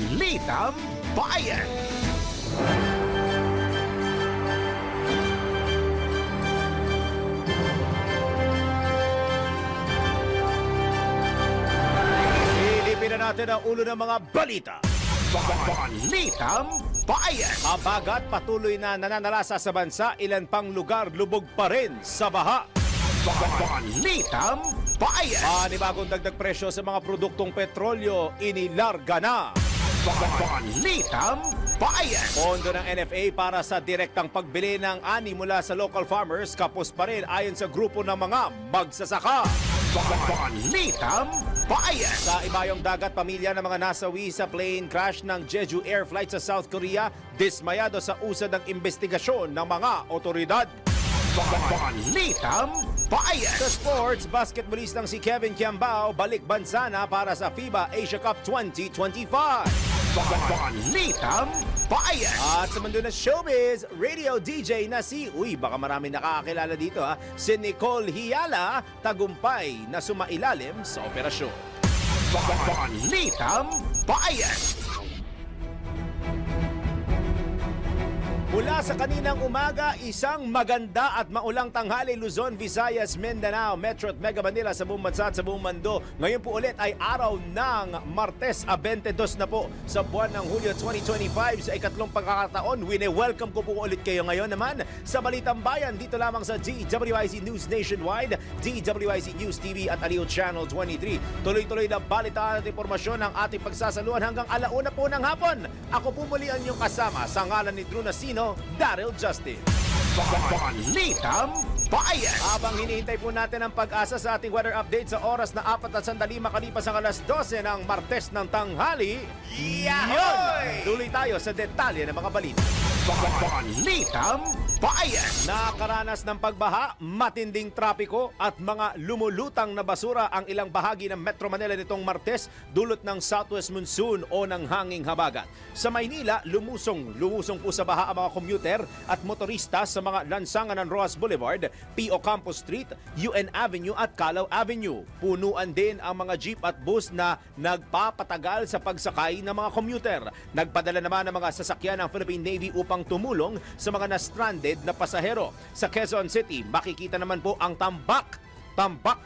Balitang Bayan. Silipin na natin ang ulo ng mga balita. Balitang Bayan. Habagat patuloy na nananalasa sa bansa, ilan pang lugar lubog pa rin sa baha. Balitang Bayan. Panibagong dagdag presyo sa mga produktong petrolyo, inilarga na. Balitang Bayan. Pondo ng NFA para sa direktang pagbili ng ani mula sa local farmers, kapos pa rin ayon sa grupo ng mga magsasaka. Balitang Bayan. Sa ibayong dagat, pamilya ng mga nasawi sa plane crash ng Jeju Air Flight sa South Korea, dismayado sa usad ng investigasyon ng mga otoridad. Balitang Bayan. Sa sports, basketballistang si Kevin Kiambao balik bansa na para sa FIBA Asia Cup 2025. Balitang Bayan. At sa mundo ng showbiz, radio DJ na baka marami nakakakilala dito si Nicole Hiala, tagumpay na sumailalim sa operasyon. Balitang Bayan. Mula sa kaninang umaga, isang maganda at maulang tanghali Luzon, Visayas, Mindanao, Metro at Mega Manila sa buong bansa at sa buong mundo. Ngayon po ulit ay araw ng Martes, 22 na po sa buwan ng Hulyo 2025. Sa ikatlong pagkakataon, wine-welcome ko po ulit kayo ngayon naman sa Balitang Bayan dito lamang sa DWIZ News Nationwide, DWIZ News TV at Aliw Channel 23. Tuloy-tuloy na balitaan at informasyon ng ating pagsasaluhan hanggang alauna po ng hapon. Ako po muli ang inyong kasama sa ngalan ni Drew Nasino, Daryl Justin. Balitang Bayan. Habang hinihintay po natin ang pag-asa sa ating weather update sa oras na 4 at sandali makalipas ang alas 12 ng Martes ng tanghali. Yahoy! Tuloy tayo sa detalye ng mga balita. Balitang Bayan. Nakaranas ng pagbaha, matinding trapiko at mga lumulutang na basura ang ilang bahagi ng Metro Manila nitong Martes dulot ng southwest monsoon o ng hanging habagat. Sa Maynila, lumusong po sa baha ang mga commuter at motorista sa mga lansangan ng Roas Boulevard, P.O. Campos Street, UN Avenue at Calao Avenue. Punuan din ang mga jeep at bus na nagpapatagal sa pagsakay ng mga commuter. Nagpadala naman ng mga sasakyan ng Philippine Navy upang tumulong sa mga na-stranded na pasahero. Sa Quezon City, makikita naman po ang tambak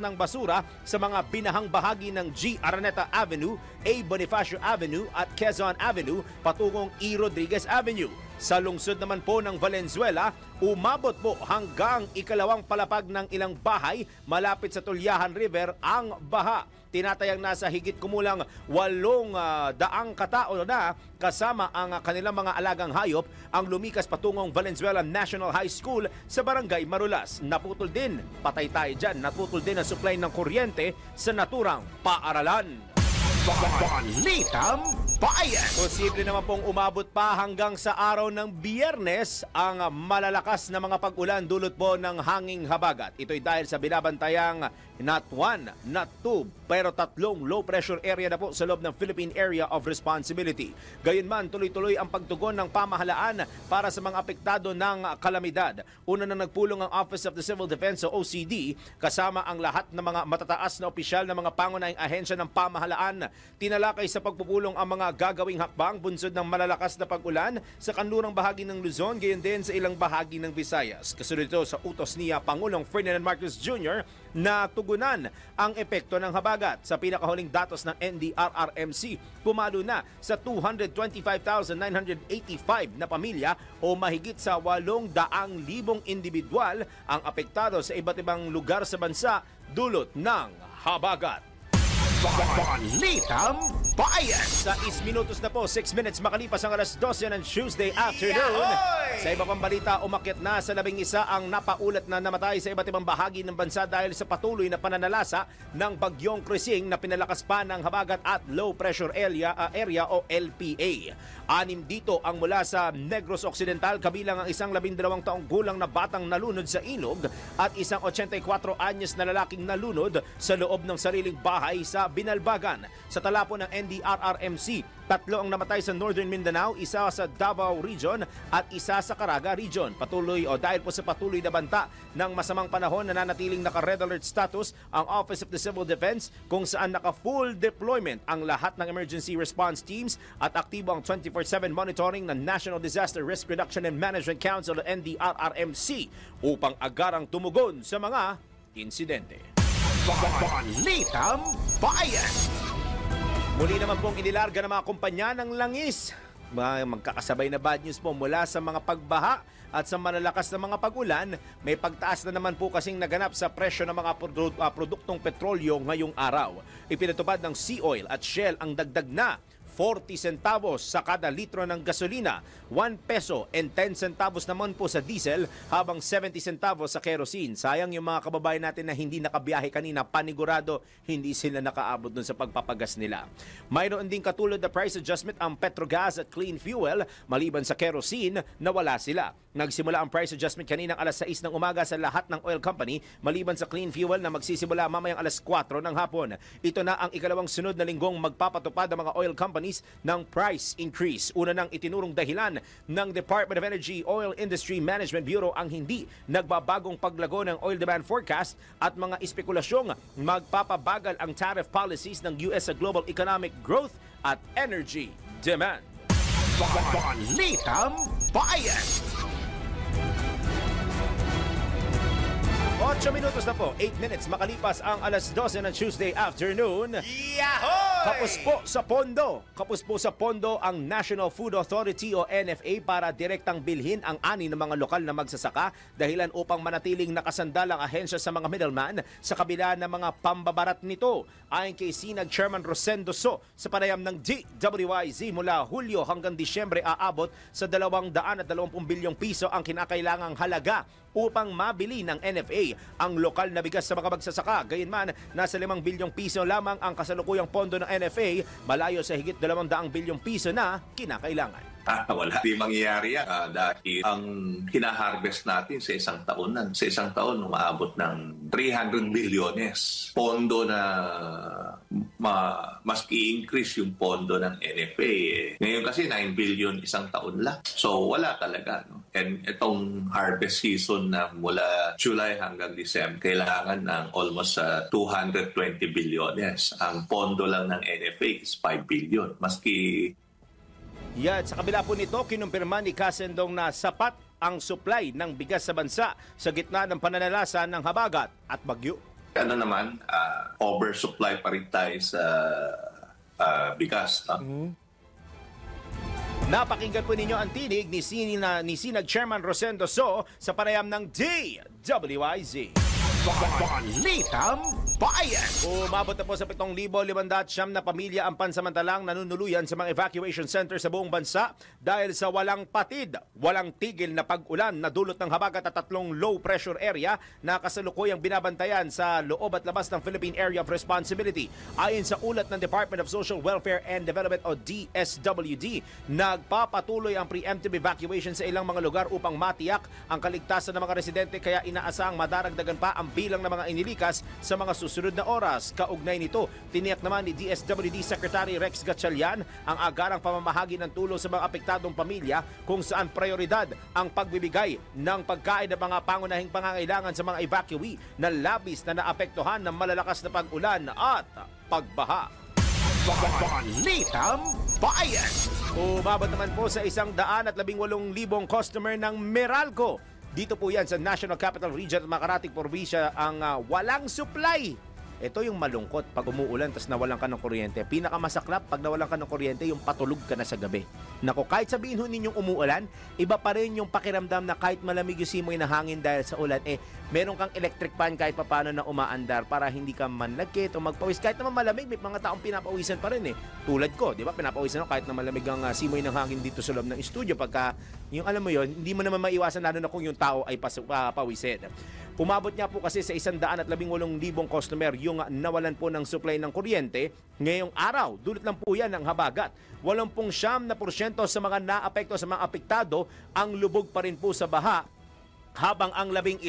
ng basura sa mga binahang bahagi ng G. Araneta Avenue, A. Bonifacio Avenue at Quezon Avenue patungong E. Rodriguez Avenue. Sa lungsod naman po ng Valenzuela, umabot po hanggang ikalawang palapag ng ilang bahay malapit sa Tulyahan River ang baha. Tinatayang nasa higit kumulang 800 katao na kasama ang kanilang mga alagang hayop ang lumikas patungong Valenzuela National High School sa Barangay Marulas. Naputol din, patay tayo dyan, naputol din ang supply ng kuryente sa naturang paaralan. Balitang Bayan. Posible naman pong umabot pa hanggang sa araw ng Biyernes ang malalakas na mga pag-ulan dulot po ng hanging habagat. Ito'y dahil sa binabantayang not 1, not 2, pero 3 low pressure area na po sa loob ng Philippine Area of Responsibility. Gayunman, tuloy-tuloy ang pagtugon ng pamahalaan para sa mga apektado ng kalamidad. Una na nagpulong ang Office of the Civil Defense o OCD kasama ang lahat ng mga matataas na opisyal ng mga pangunahing ahensya ng pamahalaan. Tinalakay sa pagpupulong ang mga gagawing hakbang bunsod ng malalakas na pag-ulan sa kanlurang bahagi ng Luzon, gayon din sa ilang bahagi ng Visayas. Kasunod ito sa utos niya Pangulong Ferdinand Marcos Jr. na tugunan ang epekto ng habagat. Sa pinakahuling datos ng NDRRMC, pumalo na sa 225,985 na pamilya o mahigit sa 800,000 individual ang apektado sa iba't ibang lugar sa bansa dulot ng habagat. Balitang Bayan. Sa minutos na po, 6 minutes makalipas ang alas 12 ng Tuesday afternoon. Sa iba pang balita, umakyat na sa 11 ang napaulat na namatay sa iba't ibang bahagi ng bansa dahil sa patuloy na pananalasa ng bagyong Krising na pinalakas pa ng habagat at low pressure area o LPA. 6 dito ang mula sa Negros Occidental, kabilang ang isang 12 taong gulang na batang nalunod sa ilog at isang 84 anyos na lalaking nalunod sa loob ng sariling bahay sa Binalbagan. Sa tala po ng NDRRMC. 3 ang namatay sa Northern Mindanao, 1 sa Davao Region at 1 sa Caraga Region. Dahil po sa patuloy na banta ng masamang panahon, nananatiling naka-red alert status ang Office of the Civil Defense kung saan naka-full deployment ang lahat ng emergency response teams at aktibo ang 24/7 monitoring ng National Disaster Risk Reduction and Management Council o NDRRMC upang agarang tumugon sa mga insidente. Balitang Bayan! Muli naman pong inilarga ng mga kumpanya ng langis. Magkakasabay na bad news po mula sa mga pagbaha at sa malalakas na mga pag-ulan. May pagtaas na naman po kasing naganap sa presyo ng mga produktong petrolyo ngayong araw. Ipinatupad ng Sea Oil at Shell ang dagdag na 40 centavos sa kada litro ng gasolina, 1 peso and 10 centavos naman po sa diesel, habang 70 centavos sa kerosene. Sayang yung mga kababayan natin na hindi nakabiyahe kanina, panigurado hindi sila nakaabot dun sa pagpapagas nila. Mayroon din katulad na price adjustment ang Petrogas at Clean Fuel, maliban sa kerosene na wala sila. Nagsimula ang price adjustment kaninang alas 6 ng umaga sa lahat ng oil company, maliban sa Clean Fuel na magsisimula mamayang alas 4 ng hapon. Ito na ang ikalawang sunod na linggong magpapatupad ang mga oil companies ng price increase. Una nang itinurong dahilan ng Department of Energy Oil Industry Management Bureau ang hindi nagbabagong paglago ng oil demand forecast at mga espekulasyong magpapabagal ang tariff policies ng US sa global economic growth at energy demand. Balitang Bayan! 8 minutos na po, 8 minutes makalipas ang alas 12 ng Tuesday afternoon. Yahoy! Kapos po sa pondo ang National Food Authority o NFA para direktang bilhin ang ani ng mga lokal na magsasaka dahilan upang manatiling nakasandal ang ahensya sa mga middleman sa kabila ng mga pambabarat nito. Ayon kay Sinag Chairman Rosendo So, sa panayam ng DWIZ mula Hulyo hanggang Disyembre aabot sa 220 bilyong piso ang kinakailangang halaga upang mabili ng NFA ang lokal na bigas sa mga magsasaka. Gayunman, nasa 5 bilyong piso lamang ang kasalukuyang pondo ng NFA, malayo sa higit 200 bilyong piso na kinakailangan. Wala. Hindi mangyayari yan dahil ang hinaharvest natin sa isang taon umaabot ng 300 bilyones. Pondo na mas i-increase yung pondo ng NFA. Ngayon kasi 9 billion isang taon lang. So wala talaga. No? And itong harvest season na mula July hanggang December, kailangan ng almost 220 bilyones. Ang pondo lang ng NFA is 5 billion. Maski Yan, sa kabila po nito, kinumpirma ni Kasendong na sapat ang supply ng bigas sa bansa sa gitna ng pananalasa ng habagat at bagyo. ano naman, oversupply pa rin tayo sa bigas. No? Mm-hmm. Napakinggan po ninyo ang tinig ni Sinag Chairman Rosendo So sa panayam ng DWIZ. Balitang Bayan! Umabot na po sa 7,500 na pamilya ang pansamantalang nanunuluyan sa mga evacuation center sa buong bansa dahil sa walang patid, walang tigil na pag-ulan na dulot ng habagat at 3 low pressure area na kasalukuyang binabantayan sa loob at labas ng Philippine Area of Responsibility. Ayon sa ulat ng Department of Social Welfare and Development o DSWD, nagpapatuloy ang preemptive evacuation sa ilang mga lugar upang matiyak ang kaligtasan ng mga residente, kaya inaasahang madaragdagan pa ang bilang ng mga inilikas sa mga susunod na oras. Kaugnay nito, tiniyak naman ni DSWD Secretary Rex Gatchalian ang agarang pamamahagi ng tulong sa mga apektadong pamilya kung saan prioridad ang pagbibigay ng pagkain ng mga pangunahing pangangailangan sa mga evacuee na labis na naapektuhan ng malalakas na pag-ulan at pagbaha. Balitang Bayan! Umabot naman po sa 118,000 customer ng Meralco. Dito po yan sa National Capital Region at Makarating Probinsya ang walang supply. Ito yung malungkot pag umuulan tapos nawalan ka ng kuryente. Pinakamasaklap pag nawalan ka ng kuryente, yung patulog ka na sa gabi. Nako, kahit sabihin ho ninyong umuulan, iba pa rin yung pakiramdam na kahit malamig yung simoy na hangin dahil sa ulan, meron kang electric fan kahit papano na umaandar para hindi ka manlagkit o magpawis. Kahit naman malamig, may mga taong pinapawisan pa rin Tulad ko, di ba? Pinapawisan ako kahit na malamig ang simoy ng hangin dito sa loob ng studio. Pagka, yung alam mo yon, hindi mo naman maiwasan lalo na kung yung tao ay pawisin. Umabot niya po kasi sa 118,000 customer yung nawalan po ng supply ng kuryente ngayong araw. Dulot lang po yan ng habagat. 89% sa mga naapekto, sa mga apektado, ang lubog pa rin po sa baha habang ang 11%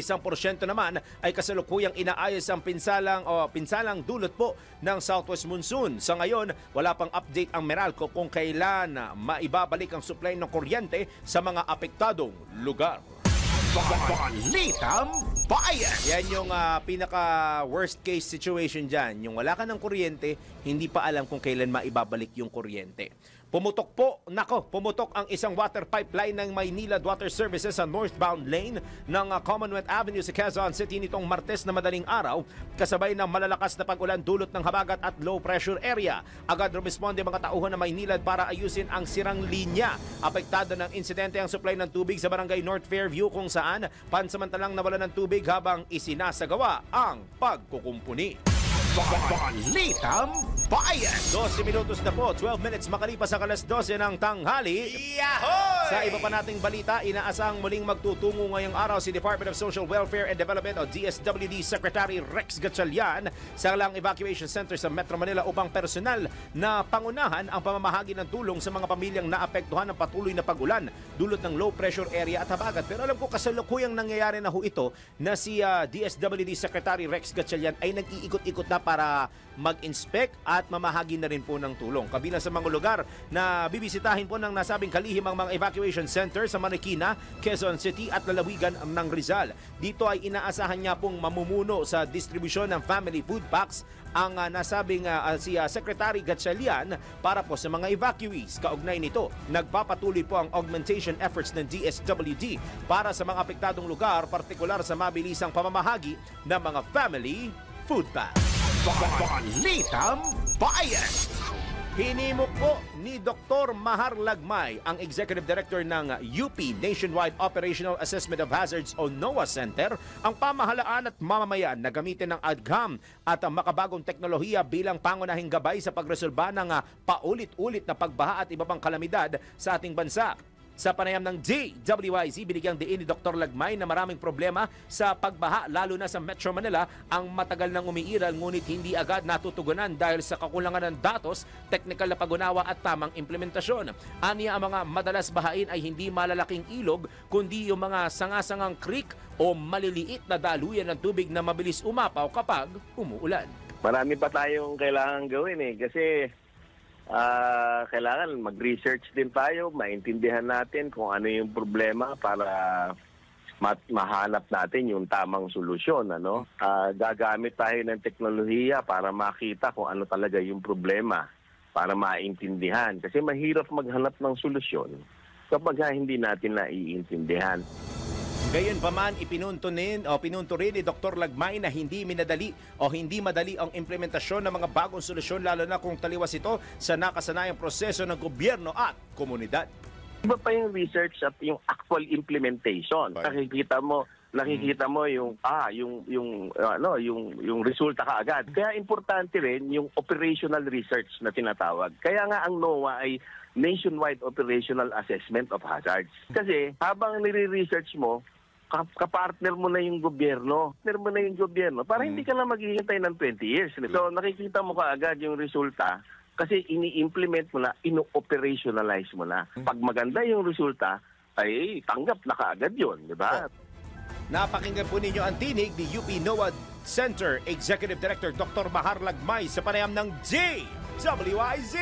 naman ay kasalukuyang inaayos ang pinsalang dulot po ng southwest monsoon. Sa ngayon, wala pang update ang Meralco kung kailan maibabalik ang supply ng kuryente sa mga apektadong lugar. Balitang Bayan. Yan yung pinaka worst case situation dyan. Yung wala ka ng kuryente, hindi pa alam kung kailan maibabalik yung kuryente. Pumutok ang isang water pipeline ng Maynilad Water Services sa northbound lane ng Commonwealth Avenue sa Quezon City nitong Martes na madaling araw, kasabay ng malalakas na pag-ulan dulot ng habagat at low pressure area. Agad rumisponde mga tauhan ng Maynilad para ayusin ang sirang linya. Apektado ng insidente ang supply ng tubig sa barangay North Fairview kung saan pansamantalang nawalan ng tubig habang isinasagawa ang pagkukumpuni. Balitang Bayan. 12 minutos na po, 12 minutes makalipas sa alas 12 ng tanghali. Yahoy! Sa iba pa nating balita, inaasang muling magtutungo ngayong araw si Department of Social Welfare and Development o DSWD Secretary Rex Gatchalian sa ilang evacuation center sa Metro Manila upang personal na pangunahan ang pamamahagi ng tulong sa mga pamilyang naapektuhan ng patuloy na pag-ulan dulot ng low pressure area at habagat. Pero alam ko kasalukuyang nangyayari na ho ito na si DSWD Secretary Rex Gatchalian ay nag-iikot-ikot na para mag-inspect at mamahagi na rin po ng tulong. Kabilang sa mga lugar na bibisitahin po ng nasabing kalihim ang mga evacuation center sa Marikina, Quezon City at lalawigan ng Rizal. Dito ay inaasahan niya pong mamumuno sa distribusyon ng family food packs ang nasabing si Secretary Gatchalian para po sa mga evacuees. Kaugnay nito, nagpapatuloy po ang augmentation efforts ng DSWD para sa mga apektadong lugar, partikular sa mabilisang pamamahagi ng mga family food packs. Balitang Bayan. Hinimok po ni Dr. Mahar Lagmay, ang Executive Director ng UP Nationwide Operational Assessment of Hazards o NOAA Center, ang pamahalaan at mamamayan na gamitin ng ADGAM at ang makabagong teknolohiya bilang pangunahing gabay sa pagresolba ng paulit-ulit na pagbaha at iba pang kalamidad sa ating bansa. Sa panayam ng DWIZ, binigyang diin ni Dr. Lagmay na maraming problema sa pagbaha lalo na sa Metro Manila ang matagal nang umiiral ngunit hindi agad natutugunan dahil sa kakulangan ng datos, teknikal na pag-unawa at tamang implementasyon. Aniya ang mga madalas bahain ay hindi malalaking ilog kundi yung mga sangasangang creek o maliliit na daluyan ng tubig na mabilis umapaw kapag umuulan. Marami pa tayong kailangan gawin kasi kailangan mag-research din tayo, maintindihan natin kung ano yung problema para mahanap natin yung tamang solusyon. Gagamit tayo ng teknolohiya para makita kung ano talaga yung problema, para maintindihan. Kasi mahirap maghanap ng solusyon kapag hindi natin naiintindihan. Gayunpaman, pinunto rin ni Dr. Lagmay na hindi madali ang implementasyon ng mga bagong solusyon lalo na kung taliwas ito sa nakasanayang proseso ng gobyerno at komunidad. Iba pa yung research at yung actual implementation. Nakikita mo yung resulta kaagad. Kaya importante rin yung operational research na tinatawag. Kaya nga ang NOAA ay Nationwide Operational Assessment of Hazards. Kasi habang nire-research mo, kapartner mo na yung gobyerno. Para hindi ka na maghihintay ng 20 years. So nakikita mo kaagad yung resulta kasi ini-implement mo na, ino-operationalize mo na. Pag maganda yung resulta, ay tanggap na kaagad yun, di ba? Napakinggan po ninyo ang tinig ni UP NOAA Center Executive Director Dr. Mahar Lagmay sa panayam ng DWIZ.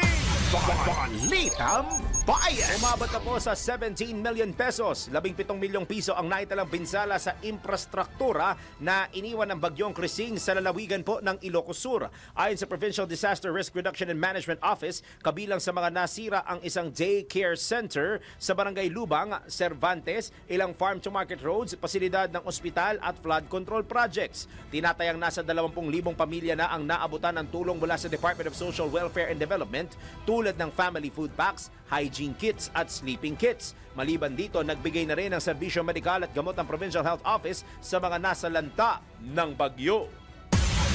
Balitang Bayan. Umabot na po sa 17 million pesos. 17 milyong piso ang naitalang pinsala sa infrastruktura na iniwan ng bagyong Krising sa lalawigan po ng Ilocos Sur. Ayon sa Provincial Disaster Risk Reduction and Management Office, kabilang sa mga nasira ang isang daycare center sa Barangay Lubang, Cervantes, ilang farm-to-market roads, pasilidad ng ospital at flood control projects. Tinatayang nasa 20,000 pamilya na ang naabutan ng tulong mula sa Department of Social Welfare and Development tulad ng family food packs, hygiene kits at sleeping kits. Maliban dito, nagbigay na rin ng serbisyo medikal at gamot ang Provincial Health Office sa mga nasa lanta ng bagyo.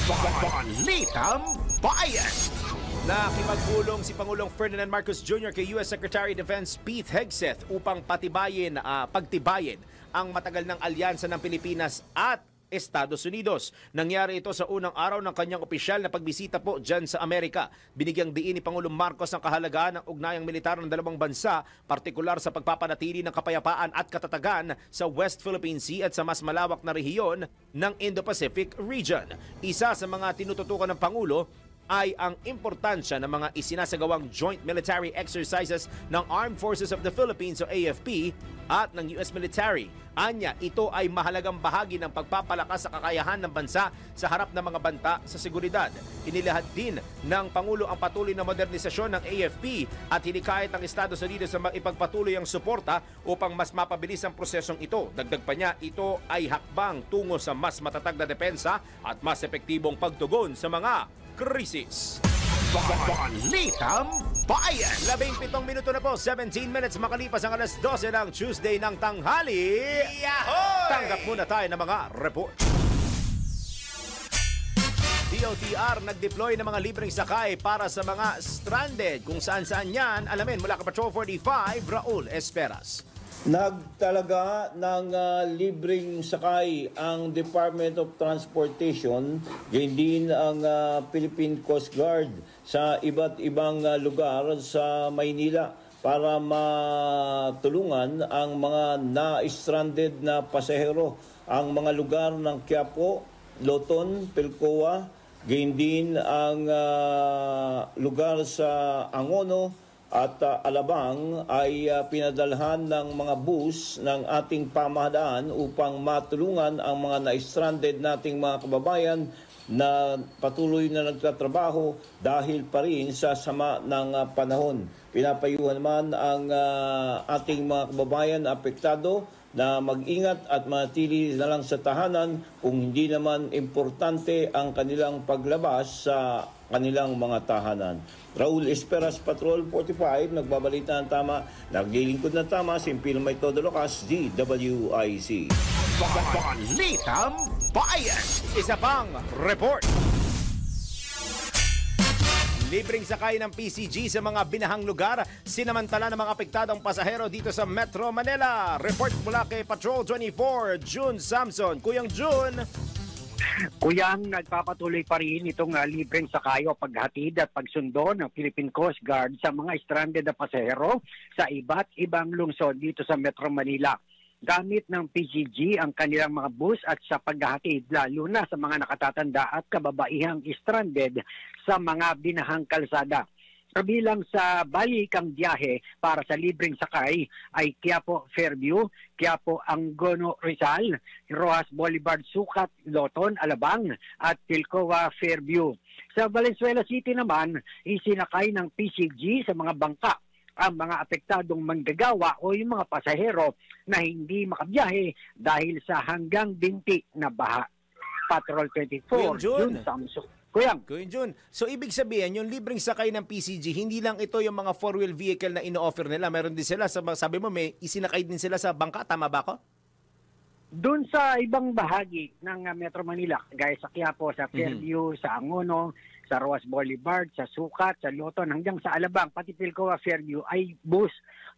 Balitang Bayan. Nakipagpulong si Pangulong Ferdinand Marcos Jr. kay U.S. Secretary of Defense Pete Hegseth upang pagtibayin ang matagal ng alyansa ng Pilipinas at Estados Unidos. Nangyari ito sa unang araw ng kanyang opisyal na pagbisita po dyan sa Amerika. Binigyang diin ni Pangulong Marcos ang kahalagahan ng ugnayang militar ng dalawang bansa, partikular sa pagpapanatili ng kapayapaan at katatagan sa West Philippine Sea at sa mas malawak na rehiyon ng Indo-Pacific region. Isa sa mga tinututukan ng Pangulo ay ang importansya ng mga isinasagawang joint military exercises ng Armed Forces of the Philippines o AFP at ng US military. Anya, ito ay mahalagang bahagi ng pagpapalakas sa kakayahan ng bansa sa harap ng mga banta sa seguridad. Inilahad din ng Pangulo ang patuloy na modernisasyon ng AFP at hinikayat ang Estados Unidos na ipagpatuloy ang suporta upang mas mapabilis ang prosesong ito. Dagdag pa niya, ito ay hakbang tungo sa mas matatag na depensa at mas epektibong pagtugon sa mga krisis. Balitang Bayan. 17 minuto na po, 17 minutes makalipas ang alas 12 ng Tuesday ng tanghali. Yahoy! Tanggap muna tayo ng mga report. DOTR nag-deploy ng mga libreng sakay para sa mga stranded. Kung saan-saan yan, alamin mula ka Patrol 45, Raul Esperas. Nagtalaga ng libreng sakay ang Department of Transportation, gayon din ang Philippine Coast Guard sa iba't ibang lugar sa Maynila para matulungan ang mga na-stranded na pasahero. Ang mga lugar ng Quiapo, Loton, Pilcoa, gayon din ang lugar sa Angono at Alabang ay pinadalhan ng mga bus ng ating pamahalaan upang matulungan ang mga na-stranded nating mga kababayan na patuloy na nagtatrabaho dahil pa rin sa sama ng panahon. Pinapayuhan naman ang ating mga kababayan na apektado na mag-ingat at manatili na lang sa tahanan kung hindi naman importante ang kanilang paglabas sa kanilang mga tahanan. Raul Esperas, Patrol 45, nagbabalita ng tama, naglilingkod ng tama, Simpil May Todo Locas, DWIC. Balitang Bayan. Isa pang report. Libreng sakay ng PCG sa mga binahang lugar, sinamantala ng mga apektadong pasahero dito sa Metro Manila. Report mula kay Patrol 24, June Samson. Kuyang June. Kuyang, nagpapatuloy pa rin itong libreng sakay o paghatid at pagsundo ng Philippine Coast Guard sa mga stranded na pasahero sa iba't ibang lungsod dito sa Metro Manila. Gamit ng PCG ang kanilang mga bus at sa paghahatid lalo na sa mga nakatatanda at kababaihang stranded sa mga binahang kalsada. Kabilang sa balikang biyahe para sa libreng sakay ay Quiapo Fairview, Quiapo Angono Rizal, Rojas Boulevard Sucat, Loton, Alabang at Pilcoa Fairview. Sa Valenzuela City naman, isinakay ng PCG sa mga bangka ang mga apektadong manggagawa o yung mga pasahero na hindi makabiyahe dahil sa hanggang binti na baha. Patrol 24, June Samsung. Kuyang Jun. So ibig sabihin, yung libreng sakay ng PCG, hindi lang ito yung mga four-wheel vehicle na ino-offer nila. Meron din sila, sabi mo, may isinakay din sila sa bangka. Tama ba ako? doon sa ibang bahagi ng Metro Manila, gaya sa Quiapo, sa Fairview, sa Angono, sa Rojas Boulevard, sa Sucat, sa Loton, hanggang sa Alabang, pati Pilcoa, Fairview, ay bus.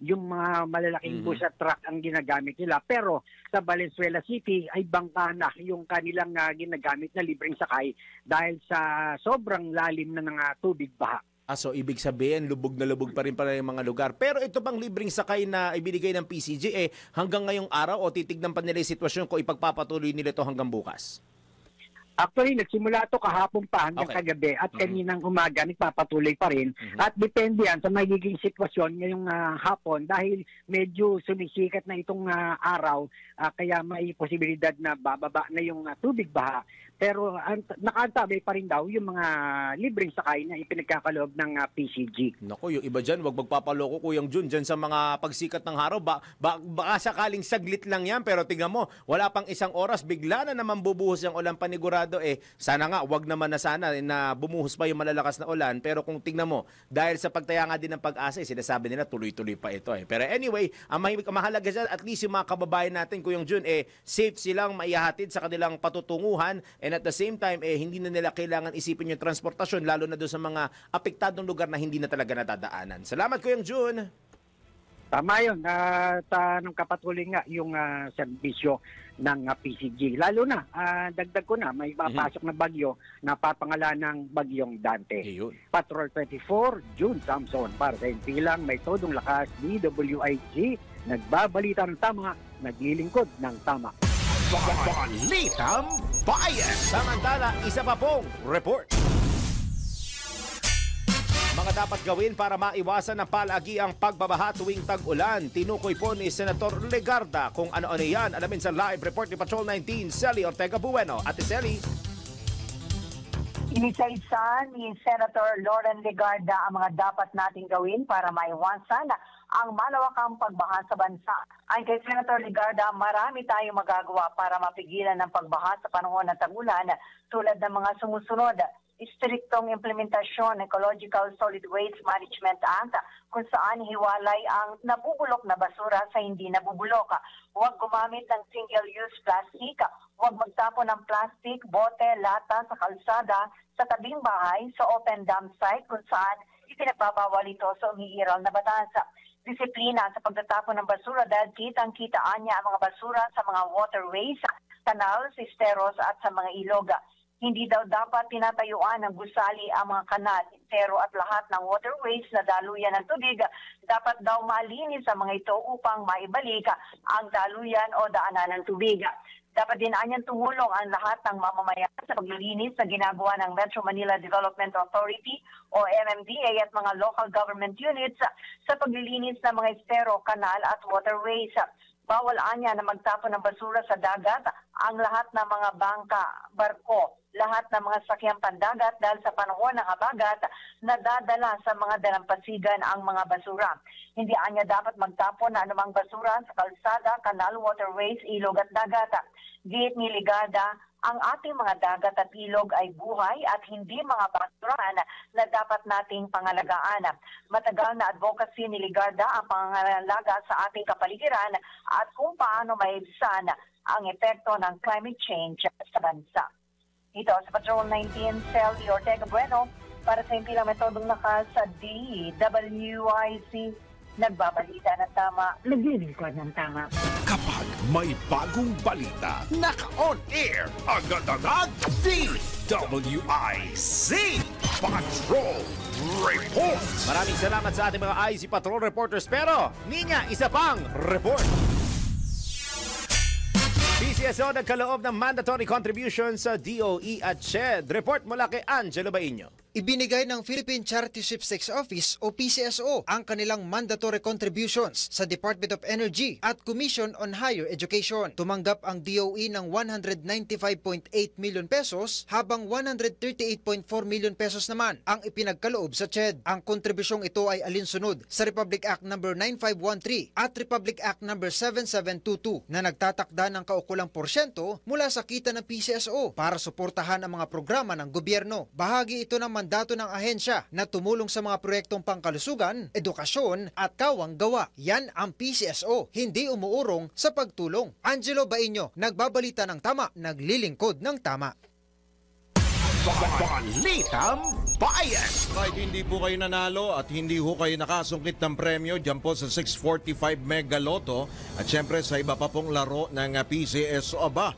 Yung mga malalaking bus at truck ang ginagamit nila. Pero sa Valenzuela City ay bangka na yung kanilang ginagamit na libreng sakay dahil sa sobrang lalim na ng tubig baha. So ibig sabihin, lubog na lubog pa rin pala yung mga lugar. Pero ito bang libreng sakay na ibinigay ng PCG, hanggang ngayong araw o titignan pa nila yung sitwasyon kung ipagpapatuloy nila ito hanggang bukas? Actually, nagsimula ito kahapon pa hanggang kagabi at kaninang umaga nagpapatuloy pa rin. At depende yan sa magiging sitwasyon ngayong hapon dahil medyo sumisikat na itong araw kaya may posibilidad na bababa na yung tubig baha. Pero nakaantabay pa rin daw yung mga libreng sakay na ipinagkakaloob ng PCG. Naku, yung iba dyan, wag magpapaloko Kuyang Jun dyan sa mga pagsikat ng araw. Baka sakaling saglit lang yan, pero tingnan mo, wala pang isang oras, bigla na naman bubuhos yung ulan panigurado. Sana nga, wag naman na sana na bumuhos pa yung malalakas na ulan. Pero kung tingnan mo, dahil sa pagtaya nga din ng Pag-asa, sinasabi nila tuloy-tuloy pa ito. Pero anyway, ang mahalaga dyan, at least yung mga kababayan natin, Kuyang Jun, safe silang maihatid sa kanilang patutunguhan. And at the same time, hindi na nila kailangan isipin yung transportasyon, lalo na doon sa mga apektadong lugar na hindi na talaga nadadaanan. Salamat, Kuyang Jun. Tama yun. Nang kapatuloy nga yung serbisyo ng PCG. Lalo na, dagdag ko na, may papasok na bagyo na papangalan ng Bagyong Dante. Ayun. Patrol 24, June Samson. Para sa impilang may todong lakas, DWIG, nagbabalita ng tama, naglilingkod ng tama. Balitang Bayan. Samantala, isa pa pong report. Mga dapat gawin para maiwasan ang palagiang pagbabaha tuwing tag-ulan. Tinukoy po ni Senator Legarda kung ano-ano yan. Alamin sa live report ni Patrol 19, Celi Ortega Bueno. Ate Celi. Inisa-isa ni Senator Loren Legarda ang mga dapat nating gawin para maiwasan ang malawakang pagbaha sa bansa. Ayon kay Senator Legarda, marami tayong magagawa para mapigilan ang pagbaha sa panahon ng tag-ulan tulad ng mga sumusunod. Istriktong implementasyon ng Ecological Solid Waste Management Act kung saan hiwalay ang nabubulok na basura sa hindi nabubulok. Huwag gumamit ng single-use plastic. Huwag magtapon ng plastic, bote, lata sa kalsada, sa tabing bahay, sa open dump site kung saan ipinagbabawal ito sa umiiral na batas. Disiplina sa pagtatapon ng basura dahil kitang-kitaan niya ang mga basura sa mga waterways, canals, esteros at sa mga ilog. Hindi daw dapat tinatayuan ng gusali ang mga kanal, estero at lahat ng waterways na daluyan ng tubig. Dapat daw malinis ang mga ito upang maibalik ang daluyan o daanan ng tubig. Dapat din anyang tumulong ang lahat ng mamamayan sa paglilinis na ginagawa ng Metro Manila Development Authority o MMDA at mga local government units sa paglilinis ng mga estero, kanal at waterways. Bawal anya na magtapon ng basura sa dagat ang lahat ng mga bangka, barko, lahat ng mga sakyang pandagat dahil sa panahon ng habagat nadadala sa mga dalampasigan ang mga basura. Hindi anya dapat magtapon na anumang basura sa kalsada, kanal, waterways, ilog at dagat. Giit ni Legarda, ang ating mga dagat at ilog ay buhay at hindi mga basurahan na dapat nating pangalagaan. Matagal na advocacy ni Legarda ang pangangalaga sa ating kapaligiran at kung paano maibsan ang epekto ng climate change sa bansa. Ito sa Patrol 19, Celi Ortega Bueno, para sa impilang metodong lakas sa DWIC, nagbabalita ng tama, naglilingkod ng tama. Kapag may bagong balita, naka-on air, agad-agad, DWIC Patrol Report. Maraming salamat sa ating mga IC Patrol reporters. Pero, Ninya, isa pang report. PCSO nagkaloob ng mandatory contribution sa DOE at SHED. Report mula kay Angelo Bainyo. Ibinigay ng Philippine Charity Sweepstakes Office o PCSO ang kanilang mandatory contributions sa Department of Energy at Commission on Higher Education. Tumanggap ang DOE ng 195.8 million pesos habang 138.4 million pesos naman ang ipinagkaloob sa CHED. Ang kontribusyong ito ay alinsunod sa Republic Act No. 9513 at Republic Act No. 7722 na nagtatakda ng kaukulang porsyento mula sa kita ng PCSO para suportahan ang mga programa ng gobyerno. Bahagi ito ng mandato ng ahensya na tumulong sa mga proyektong pangkalusugan, edukasyon at kawang gawa. Yan ang PCSO, hindi umuurong sa pagtulong. Angelo Bainyo, nagbabalita ng tama, naglilingkod ng tama. Balitang Bayan. Kahit hindi po kayo nanalo at hindi ho kayo nakasungkit ng premyo dyan po sa 645 Mega Lotto at syempre sa iba pa pong laro ng PCSO ba?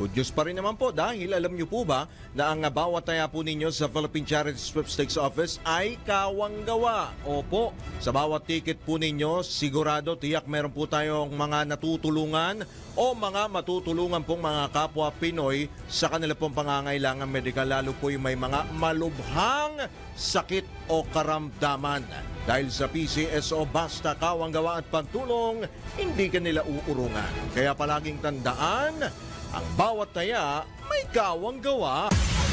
Good news pa rin naman po dahil alam nyo po ba na ang bawat taya po ninyo sa Philippine Charity Sweepstakes Office ay kawang gawa. Opo, sa bawat ticket po ninyo sigurado tiyak meron po tayong mga natutulungan o mga matutulungan pong mga kapwa Pinoy sa kanila pong pangangailangan medikal lalo po yung may mga malubhang sakit o karamdaman. Dahil sa PCSO basta kawang gawa at pagtulong, hindi ka nila uurungan. Kaya palaging tandaan, ang bawat taya may kawang gawa.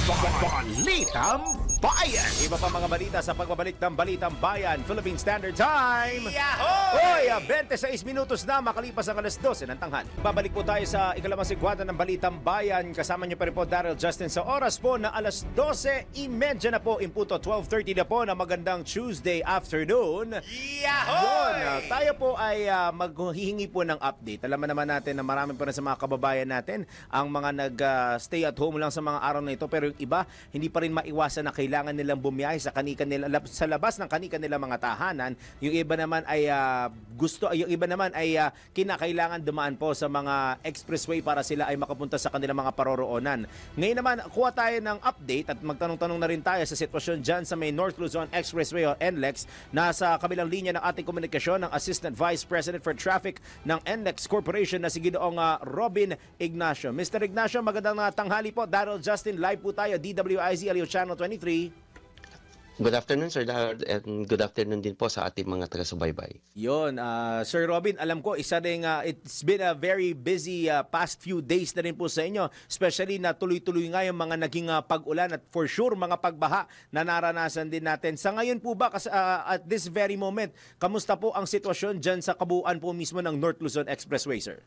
Balitang Bayan. Iba pa mga balita sa pagbabalik ng Balitang Bayan, Philippine Standard Time. Yahoy! Hoy, 26 minutos na makalipas ang alas 12 ng tanghali. Babalik po tayo sa ikalimang sigwata ng Balitang Bayan. Kasama niyo pa rin po Daryl Justin sa oras po na alas 12:30 na po, imputo 12:30 na po na magandang Tuesday afternoon. Yun, tayo po ay maghihingi po ng update. Alam naman natin na marami pa rin sa mga kababayan natin ang mga nag-stay at home lang sa mga araw na ito, pero yung iba hindi pa rin maiwasan na kailangan nilang bumiyahe sa labas ng kanika nilang mga tahanan. Yung iba naman ay yung iba naman ay kinakailangan dumaan po sa mga expressway para sila ay makapunta sa kanilang mga paroroonan. Ngayon naman, kuha tayo ng update at magtanong-tanong na rin tayo sa sitwasyon dyan sa may North Luzon Expressway o NLEX. Nasa kabilang linya ng ating komunikasyon ng Assistant Vice President for Traffic ng NLEX Corporation na si Ginoong Robin Ignacio. Mr. Ignacio, magandang tanghali po. Daryl Justin, live po tayo, DWIZ Aliyo Channel 23. Good afternoon, Sir Dahard, and good afternoon din po sa ating mga taga-subaybay. Yun, Sir Robin, alam ko, isa rin, it's been a very busy past few days na rin po sa inyo, especially na tuloy-tuloy nga yung mga naging pag-ulan at for sure mga pagbaha na naranasan din natin. Sa ngayon po ba, at this very moment, kamusta po ang sitwasyon dyan sa kabuuan po mismo ng North Luzon Expressway, sir?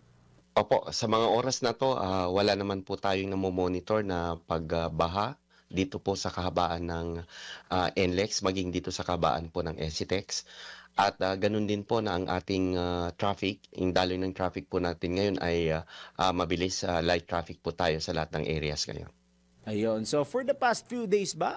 Opo, sa mga oras na to, wala naman po tayong namomonitor na pagbaha dito po sa kahabaan ng NLEX, maging dito sa kahabaan po ng SCTEX. At ganun din po na ang ating traffic, yung daloy ng traffic po natin ngayon ay mabilis, light traffic po tayo sa lahat ng areas ngayon. Ayun. So for the past few days ba,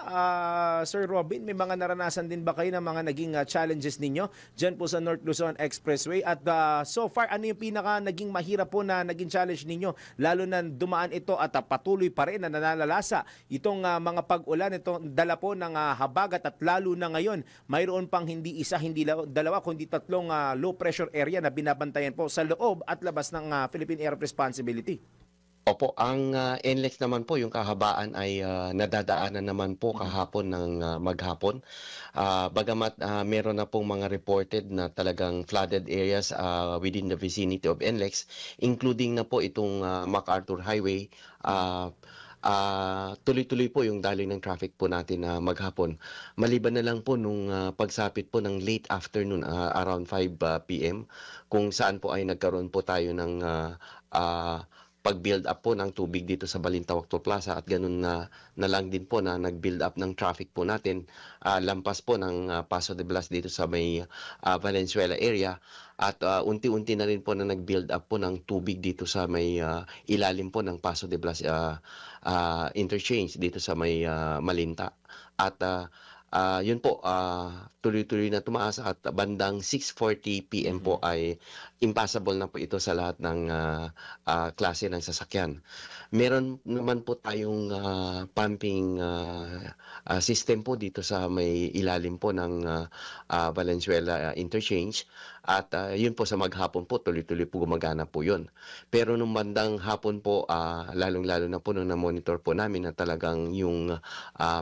Sir Robin, may mga naranasan din ba kayo ng mga naging challenges ninyo dyan po sa North Luzon Expressway? At so far, ano yung pinaka naging mahirap po na naging challenge ninyo? Lalo na dumaan ito at patuloy pa rin na nalalasa itong mga pag-ulan, itong dala po ng habagat at lalo na ngayon, mayroon pang hindi isa, hindi dalawa, kundi tatlong low pressure area na binabantayan po sa loob at labas ng Philippine Air Responsibility. Opo, ang NLEX naman po, yung kahabaan ay nadadaanan naman po kahapon ng maghapon. Bagamat meron na pong mga reported na talagang flooded areas within the vicinity of NLEX, including na po itong MacArthur Highway. Tuloy-tuloy po yung daloy ng traffic po natin na maghapon. Maliban na lang po nung pagsapit po ng late afternoon, around 5 p.m., kung saan po ay nagkaroon po tayo ng pag-build up po ng tubig dito sa Balintawak Toll Plaza at ganun na lang din po na nag-build up ng traffic po natin lampas po ng Paso de Blas dito sa may Valenzuela area at unti-unti na rin po na nag-build up po ng tubig dito sa may ilalim po ng Paso de Blas interchange dito sa may Malinta at yun po, tuloy-tuloy na tumaas at bandang 6:40 p.m. po ay impassable na po ito sa lahat ng klase ng sasakyan. Meron naman po tayong pumping system po dito sa may ilalim po ng Valenzuela interchange at yun po sa maghapon po, tuloy-tuloy po gumagana po yun. Pero nung bandang hapon po, lalong-lalo na po nung na-monitor po namin na talagang yung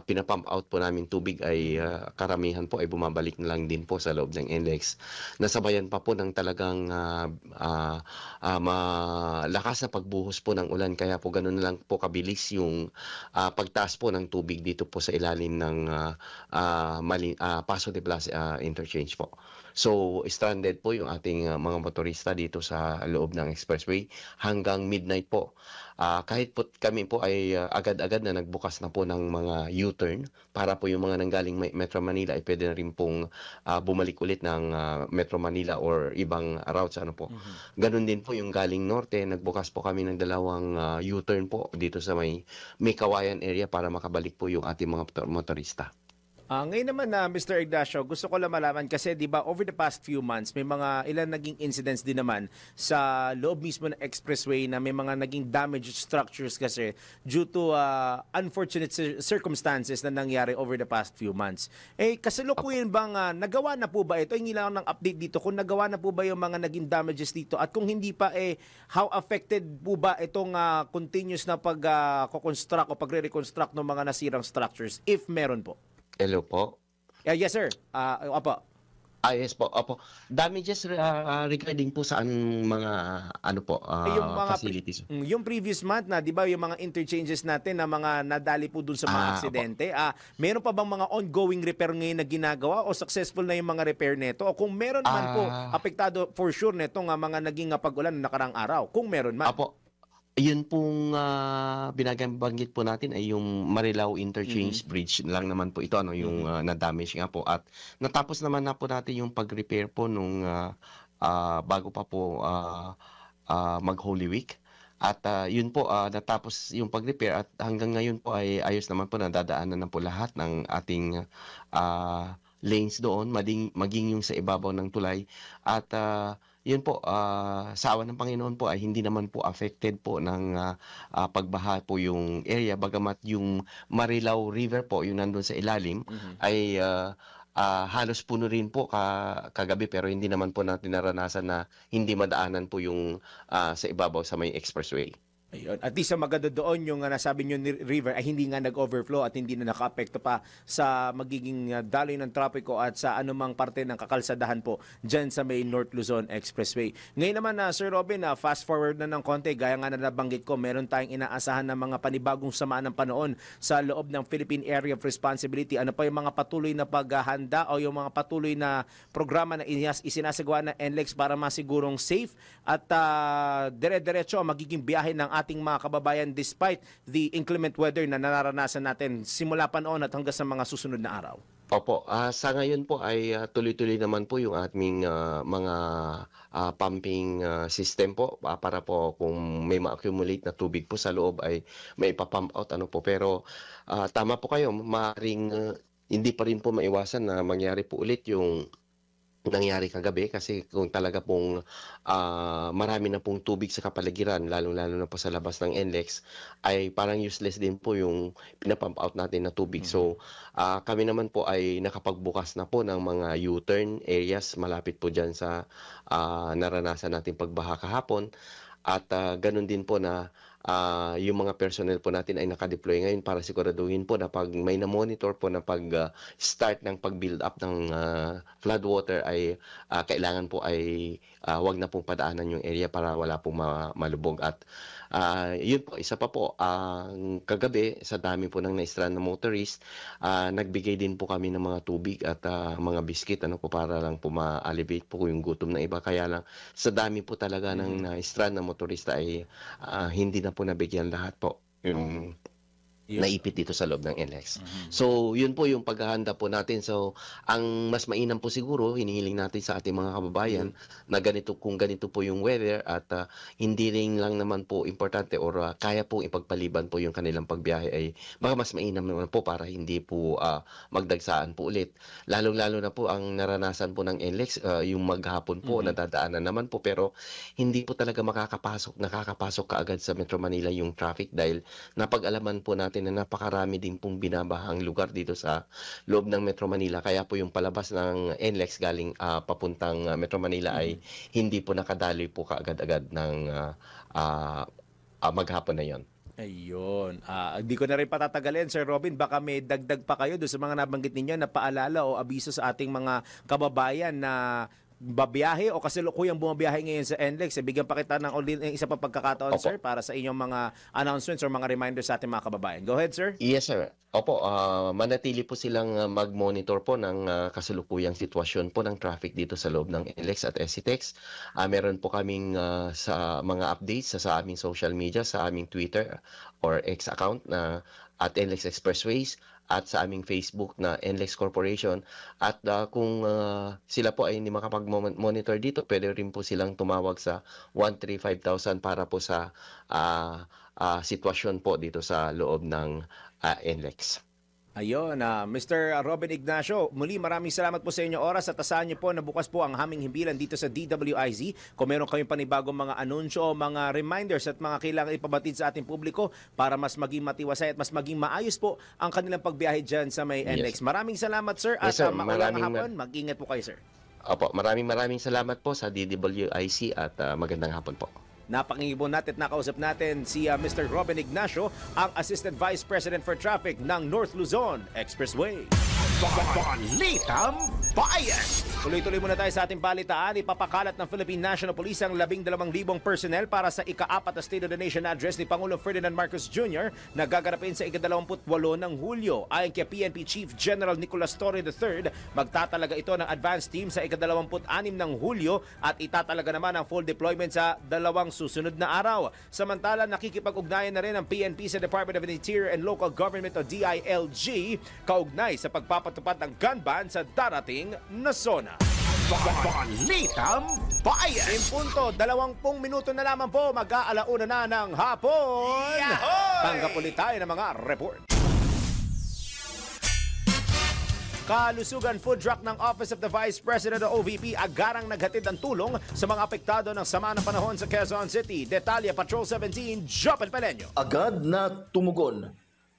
pinapump out po namin tubig ay karamihan po ay bumabalik na lang din po sa loob ng NLEX. Nasabayan pa po ng talagang malakas na pagbuhos po ng ulan kaya po ganun na lang po kabilis yung pagtaas po ng tubig dito po sa ilalim ng Paso de Blas interchange po. So stranded po yung ating mga motorista dito sa loob ng expressway hanggang midnight po. Kahit po kami po ay agad-agad na nagbukas na po ng mga U-turn para po yung mga nanggaling Metro Manila ay pwede na rin pong bumalik ulit ng Metro Manila or ibang routes ano po. Ganun din po yung galing norte, nagbukas po kami ng dalawang U-turn po dito sa may Kawayan area para makabalik po yung ating mga motorista. Ngayon naman na Mr. Ignacio, gusto ko lang malaman kasi 'di ba over the past few months may mga ilan naging incidents din naman sa loob mismo ng expressway na may mga naging damaged structures kasi due to unfortunate circumstances na nangyari over the past few months. Kasalukuyan bang nagawa na po ba ito? Hingi lang ng update dito kung nagawa na po ba yung mga naging damages dito at kung hindi pa how affected po ba itong continuous na pag-construct o pagre-reconstruct ng mga nasirang structures if meron po? Hello po. Yes, sir. Opo. Yes po. Opo. Damages regarding po saan mga yung mga facilities. Yung previous month na, 'di ba, yung mga interchanges natin na mga nadali po dun sa mga aksidente, meron pa bang mga ongoing repair ngayon na ginagawa o successful na yung mga repair nito? O kung meron man po apektado for sure nitong mga naging pag-ulan na nakarang araw, kung meron man. Opo. Yun pong binabanggit po natin ay yung Marilao Interchange Bridge lang naman po ito yung na-damage nga po at natapos naman na po natin yung pag-repair po nung bago pa po mag-Holy Week at yun po natapos yung pag-repair at hanggang ngayon po ay ayos naman po nadadaanan na po lahat ng ating lanes doon, maging yung sa ibabaw ng tulay. At yun po, sa awa ng Panginoon po ay hindi naman po affected po ng pagbaha po yung area. Bagamat yung Marilao River po, yung nandun sa ilalim, ay halos puno rin po kagabi, pero hindi naman po natin naranasan na hindi madaanan po yung sa ibabaw sa may expressway. Ayun. At least ang maganda doon yung nasabi nyo ni River ay hindi nga nag-overflow at hindi na naka-apekto pa sa magiging daloy ng trapiko at sa anumang parte ng kakalsadahan po dyan sa may North Luzon Expressway. Ngayon naman, Sir Robin, fast forward na ng konti, gaya nga na nabanggit ko, meron tayong inaasahan ng mga panibagong samaan ng panahon sa loob ng Philippine Area of Responsibility. Ano pa yung mga patuloy na paghahanda o yung mga patuloy na programa na isinasagawa ng NLEX para masigurong safe at dire-diretso ang magiging biyahe ng ating mga kababayan despite the inclement weather na nararanasan natin simula pa noon at hanggang sa mga susunod na araw? Opo, sa ngayon po ay tuloy-tuloy naman po yung aming mga pumping system po para po kung may ma-accumulate na tubig po sa loob ay may ipapump out ano po. Pero tama po kayo, maaaring hindi pa rin po maiwasan na mangyari po ulit yung nangyari kagabi kasi kung talaga pong marami na pong tubig sa kapaligiran, lalong-lalo na po sa labas ng NLEX, ay parang useless din po yung pinapump out natin na tubig. So kami naman po ay nakapagbukas na po ng mga U-turn areas malapit po dyan sa naranasan natin pagbaha kahapon. At ganun din po na yung mga personnel po natin ay nakadeploy ngayon para siguraduhin po na pag may na-monitor po na pag-start ng pag-build up ng flood water ay kailangan po ay wag na pong padaanan yung area para wala pong malubog. At yun po, isa pa po, kagabi sa dami po ng na-strand na motorist, nagbigay din po kami ng mga tubig at mga biskit ano po para lang po ma-alleviate po yung gutom ng iba. Kaya lang sa dami po talaga ng na-strand na motorista ay hindi na po nabigyan lahat po yung naipit dito sa loob ng NLEX. So, yun po yung paghahanda po natin. So, ang mas mainam po siguro, hinihiling natin sa ating mga kababayan na kung ganito po yung weather at hindi rin lang naman po importante or kaya po ipagpaliban po yung kanilang pagbiyahe ay baka mas mainam naman po para hindi po magdagsaan po ulit. Lalong-lalo na po ang naranasan po ng NLEX, yung maghapon po, nadadaanan naman po pero hindi po talaga nakakapasok kaagad sa Metro Manila yung traffic dahil napag-alaman po natin na napakarami din pong binabahang lugar dito sa loob ng Metro Manila. Kaya po yung palabas ng NLEX galing papuntang Metro Manila ay hindi po nakadaloy po kaagad-agad ng maghapon na yon. Ayun. Di ko na rin patatagalin, Sir Robin. Baka may dagdag pa kayo doon sa mga nabanggit ninyo na paalala o abiso sa ating mga kababayan na babiyahe o kasalukuyang bumabiyahe ngayon sa NLEX. Bigyan pa kita ng isa pa pagkakataon, sir, para sa inyong mga announcements or mga reminders sa ating mga kababayan. Go ahead, sir. Yes, sir. Opo, manatili po silang mag-monitor po ng kasalukuyang sitwasyon po ng traffic dito sa loob ng NLEX at SCTEX. Meron po kaming sa mga updates sa aming social media, sa aming Twitter or X account na at NLEX Expressways at sa aming Facebook na NLEX Corporation. At kung sila po ay hindi makapag-monitor dito, pwede rin po silang tumawag sa 135,000 para po sa sitwasyon po dito sa loob ng NLEX. Ayun, Mr. Robin Ignacio, muli maraming salamat po sa inyong oras at asahan niyo po na bukas po ang aming himbilan dito sa DWIZ. Kung meron kayong panibagong mga anunsyo o mga reminders at mga kailangan ipabatid sa ating publiko para mas maging matiwasay at mas maging maayos po ang kanilang pagbiyahe dyan sa may NLEX. Maraming salamat, sir, at maulang hapon. Mag-ingat po kayo, sir. Opo, maraming salamat po sa DWIZ at magandang hapon po. Napakingibon natin at nakausap natin si Mr. Robin Ignacio, ang Assistant Vice President for Traffic ng North Luzon Expressway. Balitang Bayan! Tuloy-tuloy muna tayo sa ating balitaan. Ipapakalat ng Philippine National Police ang 12,000 personnel para sa ika-4 na State of the Nation address ni Pangulong Ferdinand Marcos Jr. na gaganapin sa ika-28 ng Hulyo. Ayon kay PNP Chief General Nicolas Torre III, magtatalaga ito ng advance team sa ika-26 ng Hulyo at itatalaga naman ang full deployment sa 2 susunod na araw. Samantala, nakikipag-ugnayan na rin ang PNP sa Department of the Interior and Local Government o DILG kaugnay sa pagpapatupad ng gun ban sa darating na zona. Balitang Bayan! In punto, 20 minuto na lamang po, mag-aalauna na ng hapon. Tanggap ulit tayo ng mga report. Kalusugan food truck ng Office of the Vice President o OVP agarang naghatid ng tulong sa mga apektado ng sama ng panahon sa Quezon City. Detalye Patrol 17, Jopel Peleño. Agad na tumugon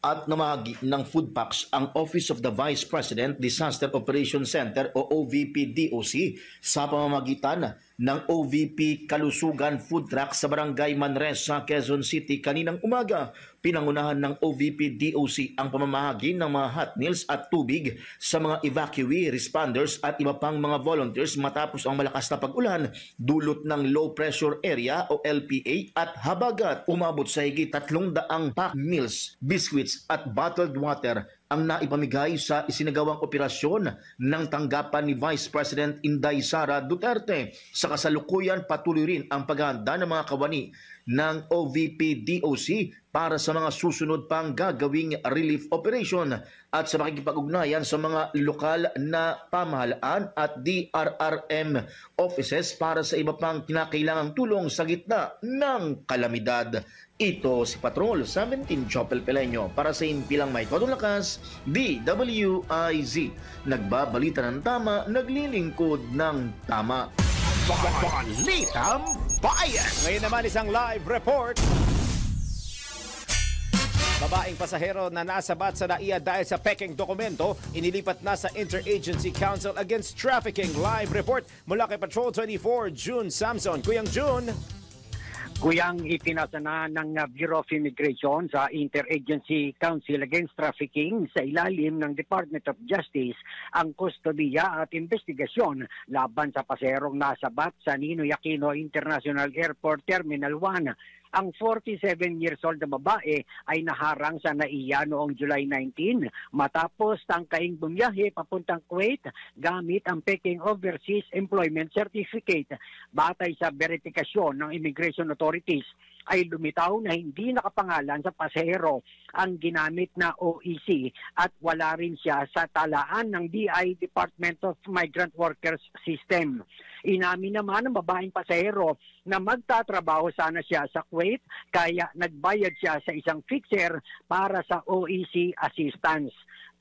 at namahagi ng food packs ang Office of the Vice President Disaster Operations Center o OVP-DOC sa pamamagitan ng OVP Kalusugan Food Truck sa Barangay Manresa, Quezon City kaninang umaga. Pinangunahan ng OVP-DOC ang pamamahagi ng mga hot meals at tubig sa mga evacuee, responders at iba pang mga volunteers matapos ang malakas na pag-ulan dulot ng low pressure area o LPA at habagat. Umabot sa higit 300 pack meals, biscuits at bottled water ang naipamigay sa isinagawang operasyon ng tanggapan ni Vice President Inday Sara Duterte. Sa kasalukuyan, patuloy rin ang paghahanda ng mga kawani ng OVP-DOC para sa mga susunod pang gagawing relief operation at sa makikipag-ugnayan sa mga lokal na pamahalaan at DRRM offices para sa iba pang kinakailangang tulong sa gitna ng kalamidad. Ito si Patrol 17 Jopel Peleño para sa Impilang May Todong Lakas, DWIZ. Nagbabalita ng tama, naglilingkod ng tama. Balitang Bayan. Ngayon naman isang live report. Babaeng pasahero na nasabat sa NAIA dahil sa peking dokumento, inilipat na sa Interagency Council Against Trafficking. Live report mula kay Patrol 24, June Samson. Kuyang June. Kuyang ipinasa na ng Bureau of Immigration sa Interagency Council Against Trafficking sa ilalim ng Department of Justice ang kustodiya at investigasyon laban sa paserong nasabat sa Ninoy Aquino International Airport Terminal 1. Ang 47 years old na babae ay naharang sa NAIA noong July 19 matapos tangkaing bumiyahe papuntang Kuwait gamit ang peking Overseas Employment Certificate. Batay sa verifikasyon ng immigration authorities, ay lumitaw na hindi nakapangalan sa pasahero ang ginamit na OEC at wala rin siya sa talaan ng DI Department of Migrant Workers System. Inamin naman ng babaeng pasahero na magtatrabaho sana siya sa Kuwait kaya nagbayad siya sa isang fixer para sa OEC assistance.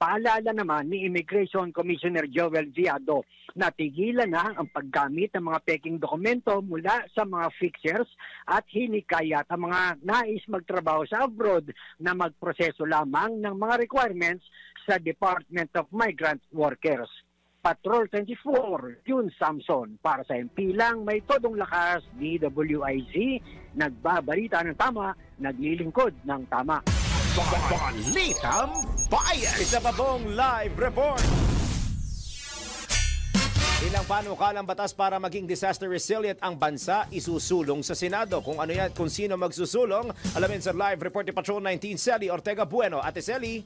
Paalala naman ni Immigration Commissioner Joel Viado na tigilan na ang paggamit ng mga peking dokumento mula sa mga fixers at hinikayat ang mga nais magtrabaho sa abroad na magproseso lamang ng mga requirements sa Department of Migrant Workers. Patrol 24, June Samson. Para sa MP lang, may todong lakas, DWIZ, nagbabalita ng tama, naglilingkod ng tama. Balitang Bayan. Isa pa pong live report. Ilang panukalang batas para maging disaster resilient ang bansa isusulong sa Senado. Kung ano yan, kung sino magsusulong, alamin sa live report ni Patrol 19, Sally Ortega Bueno. Ate Sally.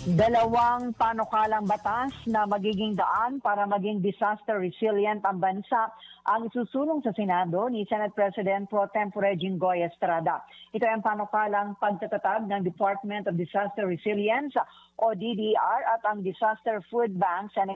Dalawang panukalang batas na magiging daan para maging disaster resilient ang bansa ang isusulong sa Senado ni Senate President Pro Tempore Jinggoy Estrada. Ito ay ang panukalang pagtatatag ng Department of Disaster Resilience o DDR at ang Disaster Food Banks and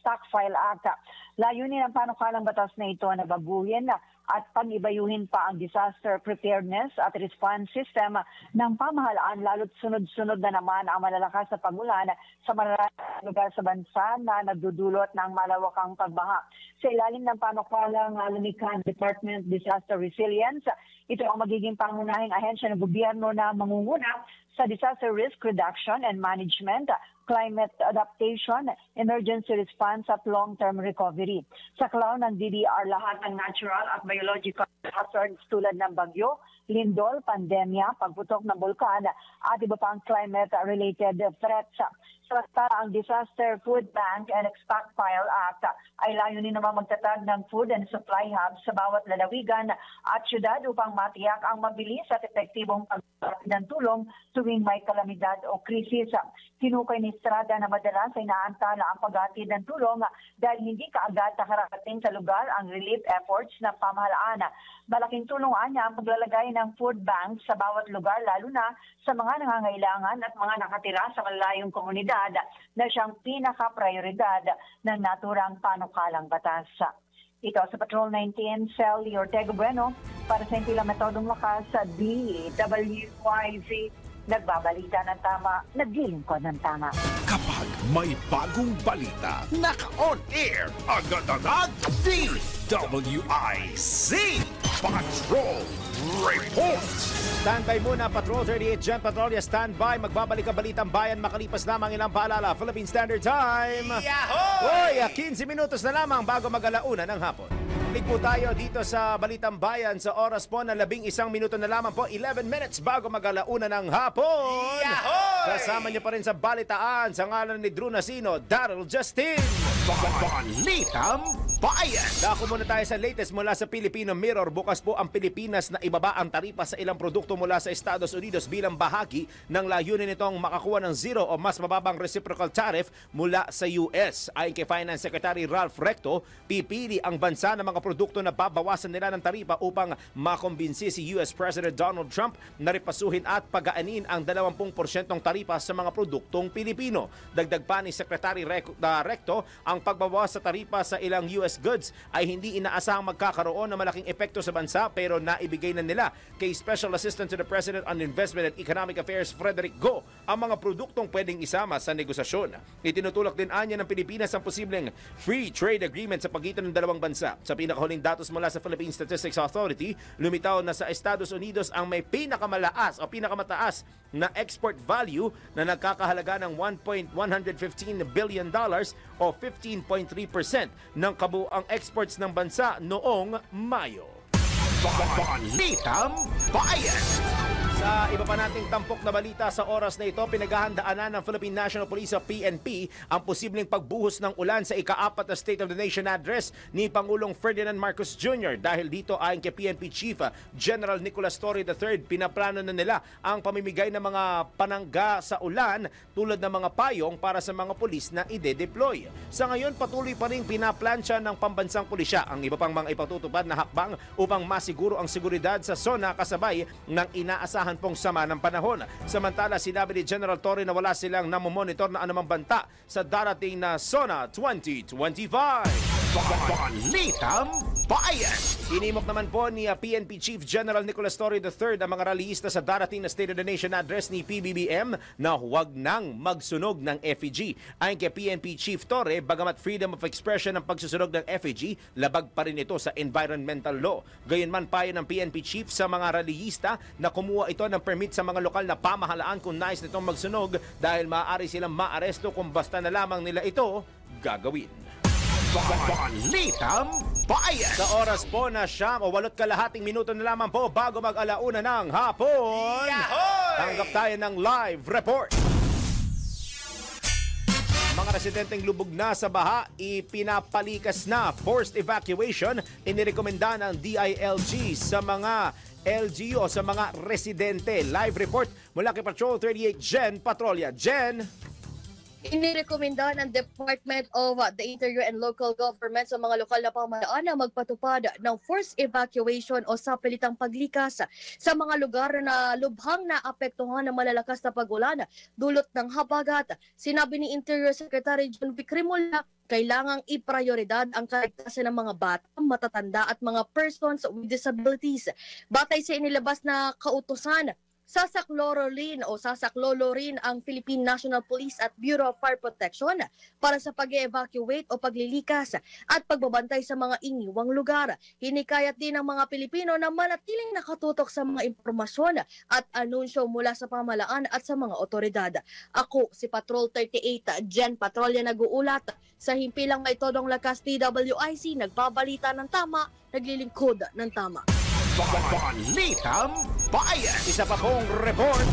Stockpile Act. Layunin ng panukalang batas na ito na baguhin at pag-ibayuhin pa ang disaster preparedness at response system ng pamahalaan lalo't sunod-sunod na naman ang malalakas na pagulan sa maraming lugar sa bansa na nagdudulot ng malawakang pagbaha. Sa ilalim ng panukalang lumikha ng Department of Disaster Resilience, ito ang magiging pangunahing ahensya ng gobyerno na mangunguna sa disaster risk reduction and management, climate adaptation, emergency response at long-term recovery. Sa klaw ng DDR, lahat ng natural at biological hazards tulad ng bagyo, lindol, pandemya, pagputok ng bulkan at iba pang climate-related threats. Samantala, ang Disaster Food Bank and Stockpile Act ay layunin naman magtatag ng food and supply hubs sa bawat lalawigan at syudad upang matiyak ang mabilis at epektibong pagpapalit ng tulong tuwing may kalamidad o krisis. Tinukay ni Estrada na madalas ay naantala ang paghatid ng tulong dahil hindi kaagad nakarating sa lugar ang relief efforts ng pamahalaan. Malaking tulungan niya ang paglalagay ng food banks sa bawat lugar lalo na sa mga nangangailangan at mga nakatira sa malalayong komunidad na siyang pinaka-prioridad ng naturang panukalang batas. Ito sa Patrol 19, Sally Ortega Bueno para sa Impilang Metodong Lakas sa DWIZ Nagbabalita ng tama, naglilingkod ng tama. Kapag may bagong balita, naka-on air, agad-agad, DWIZ Patrol Report. Standby muna, Patrol 38, Jen Patrolya, standby. Magbabalik ang Balitang Bayan makalipas lamang ilang paalala. Philippine Standard Time. Hoy, 15 minutos na lamang bago mag-alauna ng hapon. Balik po tayo dito sa Balitang Bayan sa oras po na 11 minuto na lamang po, 11 minutes bago mag-alauna ng hapon. Kasama niyo pa rin sa balitaan sa ngalan ni Drew Nasino, Daryl Justin. Balitang Bayan. Dako muna tayo sa latest mula sa Filipino Mirror. Bukas po ang Pilipinas na ibaba ang taripa sa ilang produkto mula sa Estados Unidos bilang bahagi ng layunin nitong makakuha ng zero o mas mababang reciprocal tariff mula sa US. Ayon kay Finance Secretary Ralph Recto, pipili ang bansa ng mga produkto na babawasan nila ng taripa upang makumbinsi si US President Donald Trump na ripasuhin at pagaanin ang 20% taripa sa mga produktong Pilipino. Dagdag pa ni Secretary Recto, ang pagbabawas sa taripa sa ilang US goods ay hindi inaasahang magkakaroon ng malaking epekto sa bansa pero naibigay na nila kay Special Assistant to the President on Investment and Economic Affairs Frederick Go ang mga produktong pwedeng isama sa negosasyon. Itinutulak din anya ng Pilipinas ang posibleng free trade agreement sa pagitan ng dalawang bansa. Sa pinakahuling datos mula sa Philippine Statistics Authority, lumitaw na sa Estados Unidos ang may pinakamataas na export value na nagkakahalaga ng $1.115 billion o 15.3% ng kabuuang exports ng bansa noong Mayo. Balitang Bayan. Sa iba pa nating tampok na balita sa oras na ito, pinaghahandaan na ng Philippine National Police o PNP ang posibleng pagbuhos ng ulan sa ika-4 na State of the Nation address ni Pangulong Ferdinand Marcos Jr. Dahil dito, ayon kay PNP Chief General Nicolas Torre III, pinaplano na nila ang pamimigay ng mga panangga sa ulan tulad ng mga payong para sa mga pulis na ide-deploy. Sa ngayon, patuloy pa rin pinaplansya ng pambansang pulisya ang iba pang mga ipatutupad na hakbang upang masiguro ang seguridad sa zona kasabay ng inaasahan pong sama ng panahon. Samantala, sinabi ni General Torre na wala silang namomonitor na anumang banta sa darating na SONA 2025. Balitang Bayan. Inimok naman po ni PNP Chief General Nicolas Torre III ang mga rallyista sa darating na State of the Nation address ni PBBM na huwag nang magsunog ng effigy. Ayon kay PNP Chief Torre, bagamat freedom of expression ang pagsusunog ng effigy, labag pa rin ito sa environmental law. Gayunman payo ng PNP Chief sa mga rallyista na kumuha ito ng permit sa mga lokal na pamahalaan kung nais nitong magsunog dahil maaari silang maaresto kung basta na lamang nila ito gagawin. Balitang Bayan. Sa oras po na 8:08 minuto na lamang po bago mag-alauna ng hapon, tanggap tayo ng live report. Mga residenteng lubog na sa baha, ipinapalikas na forced evacuation, inirekomenda ng DILG sa mga LGU o sa mga residente. Live report mula kay Patrol 38 Jen Patrolya. Jen! Inirekomenda ng Department of the Interior and Local Government sa mga lokal na pamahalaan na magpatupad ng forced evacuation o sapilitang paglikas sa mga lugar na lubhang naapektuhan ng malalakas na pag-ulan dulot ng habagat. Sinabi ni Interior Secretary John Vic Remulla, kailangang iprioridad ang kaligtasan ng mga bata, matatanda at mga persons with disabilities. Batay sa inilabas na kautusan, sasaklolo rin ang Philippine National Police at Bureau of Fire Protection para sa pag-evacuate o paglilikas at pagbabantay sa mga iniwang lugar. Hinikayat din ng mga Pilipino na manatiling nakatutok sa mga impormasyon at anunsyo mula sa pamahalaan at sa mga otoridad. Ako si Patrol 38 Jen Patrolya nag-uulat sa himpilang may todong lakas DWIC, nagbabalita ng tama, naglilingkod ng tama. Balitang Bayan. Isa pa pong report.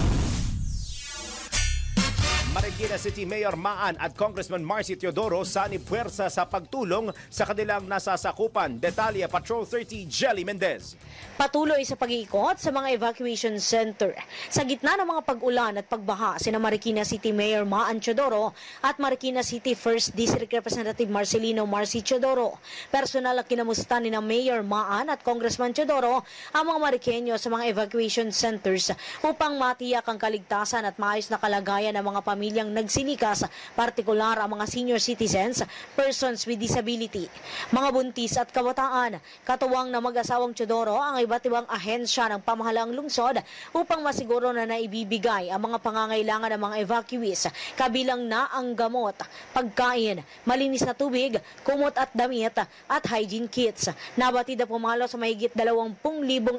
Marikina City Mayor Maan at Congressman Marcy Teodoro sanib puwersa sa pagtulong sa kanilang nasasakupan. Detalye, Patrol 30 Jelly Mendez. Patuloy sa pag-iikot sa mga evacuation center. Sa gitna ng mga pag-ulan at pagbaha, sina Marikina City Mayor Maan Teodoro at Marikina City 1st District Representative Marcelino Marcy Teodoro. Personal na kinamusta ni na Mayor Maan at Congressman Teodoro ang mga Marikenyo sa mga evacuation centers upang matiyak ang kaligtasan at maayos na kalagayan ng mga pamilya pamilyang nagsilikas, partikular ang mga senior citizens, persons with disability, mga buntis at kabataan. Katuwang na mag-asawang Teodoro ang iba't ibang ahensya ng pamahalaang lungsod upang masiguro na naibibigay ang mga pangangailangan ng mga evacuees, kabilang na ang gamot, pagkain, malinis na tubig, kumot at damit at hygiene kits. Nabatid na pumalo sa mahigit 20,000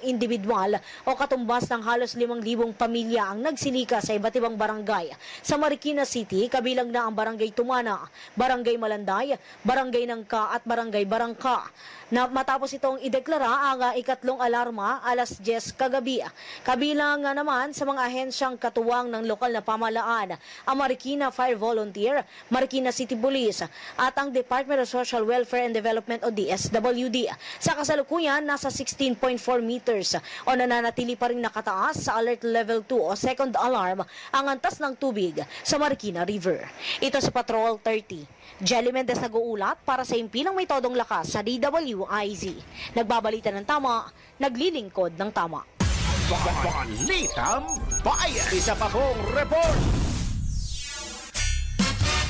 individual o katumbas ng halos 5,000 pamilya ang nagsilika sa iba't ibang barangay sa Marikina City, kabilang na ang Barangay Tumana, Barangay Malanday, Barangay Nangka at Barangay Barangka. Na matapos itong ideklara ang ikatlong alarma alas 10 kagabi. Kabilang naman sa mga ahensyang katuwang ng lokal na pamahalaan ang Marikina Fire Volunteer, Marikina City Police at ang Department of Social Welfare and Development o DSWD. Sa kasalukuyan, nasa 16.4 meters o nananatili pa rin nakataas sa Alert Level 2 o Second Alarm ang antas ng tubig sa Marikina River. Ito sa Patrol 30. Jelly Mendez nag-uulat para sa impilang may todong lakas sa DWIZ. Nagbabalita ng tama, naglilingkod ng tama. Balitang Bayan. Isa pa pong report.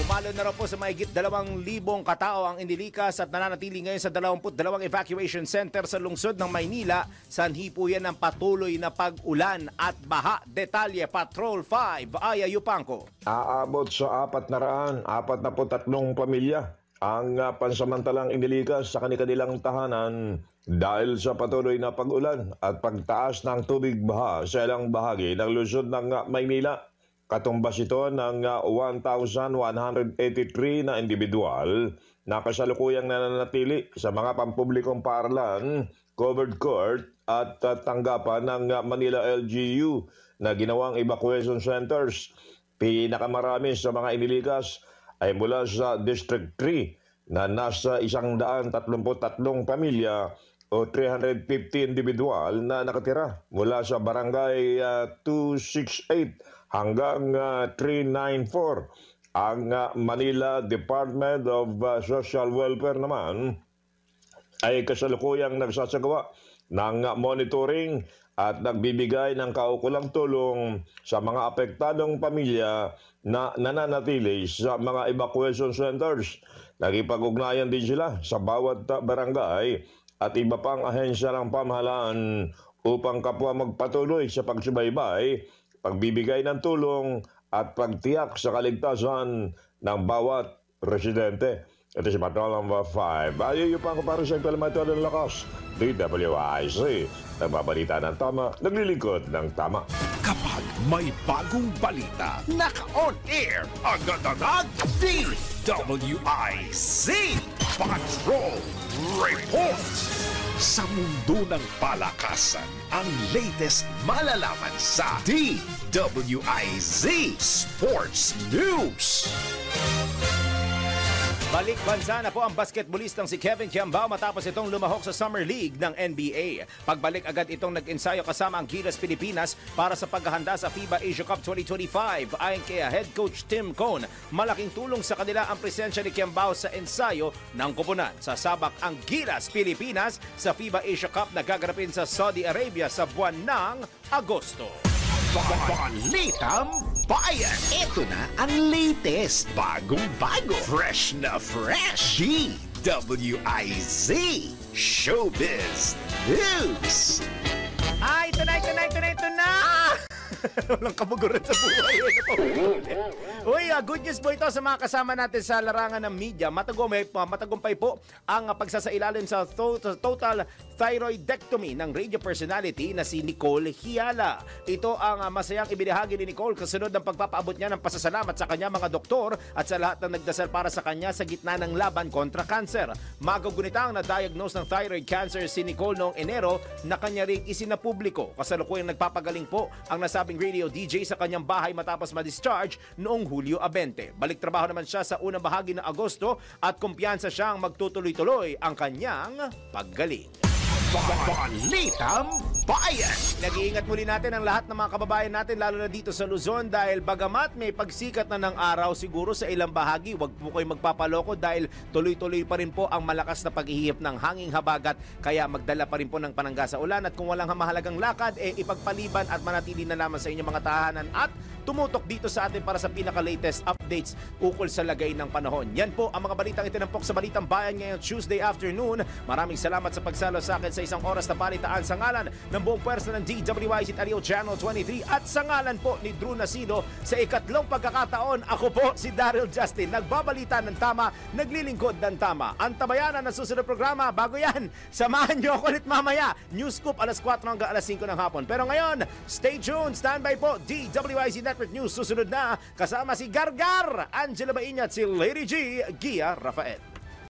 Pumalo na raw po sa mahigit 2,000 katao ang inilikas at nananatili ngayon sa 22 evacuation center sa lungsod ng Maynila. Sanhi po yan ng patuloy na pag-ulan at baha. Detalye, Patrol 5, Aya Yupanco. Aabot sa 443 pamilya ang pansamantalang inilikas sa kanilang tahanan dahil sa patuloy na pag-ulan at pagtaas ng tubig baha sa ilang bahagi ng lungsod ng Maynila. Katumbas ito ng 1,183 na individual na kasalukuyang nananatili sa mga pampublikong paaralan, covered court at tanggapan ng Manila LGU na ginawang evacuation centers. Pinakamarami sa mga inilikas ay mula sa District 3 na nasa 133 pamilya o 350 individual na nakatira mula sa Barangay 268 hanggang 394. Ang Manila Department of Social Welfare naman ay kasalukuyang nagsasagawa ng monitoring at nagbibigay ng kaukulang tulong sa mga apektadong pamilya na nananatili sa mga evacuation centers. Nakipag-ugnayan din sila sa bawat barangay at iba pang ahensya ng pamahalaan upang kapwa magpatuloy sa pagsubaybay, pagbibigay ng tulong at pagtiyak sa kaligtasan ng bawat residente. Ito si Patrol number 5. Ayaw pa ako para sa implemento ng lakas. DWIC. Nagbabalita ng tama, naglilingkod ng tama. Kapag may bagong balita, naka-on air, agad-agad, DWIC Patrol Report. Sa mundo ng palakasan, ang latest malalaman sa DWIZ Sports News. Balik bansa na po ang basketballistang si Kevin Kiambao matapos itong lumahok sa Summer League ng NBA. Pagbalik agad itong nag-ensayo kasama ang Gilas Pilipinas para sa paghahanda sa FIBA Asia Cup 2025. Ayon kay Head Coach Tim Cone, malaking tulong sa kanila ang presensya ni Kiambao sa ensayo ng koponan. Sasabak ang Gilas Pilipinas sa FIBA Asia Cup na gaganapin sa Saudi Arabia sa buwan ng Agosto. Balitang Bayan. Ito na ang latest, bagong-bago, fresh na fresh, DWIZ Showbiz News. Ay, ito na! Walang kabuguran sa buhay. Uy, good news po ito sa mga kasama natin sa larangan ng media. Matagumpay po ang pagsasailalim sa total thyroidectomy ng radio personality na si Nicole Hiala. Ito ang masayang ibinahagi ni Nicole kasunod ng pagpapaabot niya ng pasasalamat sa kanya mga doktor at sa lahat ng nagdasal para sa kanya sa gitna ng laban kontra cancer. Magagunitang na-diagnose ng thyroid cancer si Nicole noong Enero na kanya ring isinapubliko. Kasalukuyang nagpapagaling po ang nasabing radio DJ sa kanyang bahay matapos ma-discharge noong Hulyo 20. Balik trabaho naman siya sa unang bahagi ng Agosto at kumpiyansa siyang magtutuloy-tuloy ang kanyang paggaling. Balitang Bayan. Nag-iingat muli natin ang lahat ng mga kababayan natin lalo na dito sa Luzon dahil bagamat may pagsikat na ng araw siguro sa ilang bahagi, wag po kayo magpapaloko dahil tuloy-tuloy pa rin po ang malakas na paghihip ng hanging habagat kaya magdala pa rin po ng panangga sa ulan at kung walang mahalagang lakad ipagpaliban at manatili na naman sa inyong mga tahanan at tumutok dito sa atin para sa pinaka-latest updates ukol sa lagay ng panahon. Yan po ang mga balitang itinampok sa Balitang Bayan ngayong Tuesday afternoon. Maraming salamat sa pagsalo sa akin sa isang oras na palitaan sa ngalan ng buong pwersa ng DWIZ Alio Channel 23 at sa ngalan po ni Drew Nasido sa ikatlong pagkakataon. Ako po si Daryl Justin, nagbabalita ng tama, naglilingkod ng tama. Antabayanan ang susunod programa. Bago yan, samahan nyo ako ulit mamaya. News Scoop alas 4 hanggang alas 5 ng hapon. Pero ngayon, stay tuned, standby po, DWIZ Network News. Susunod na, kasama si Gargar, Angela Bain at si Lady G, Gia Rafael.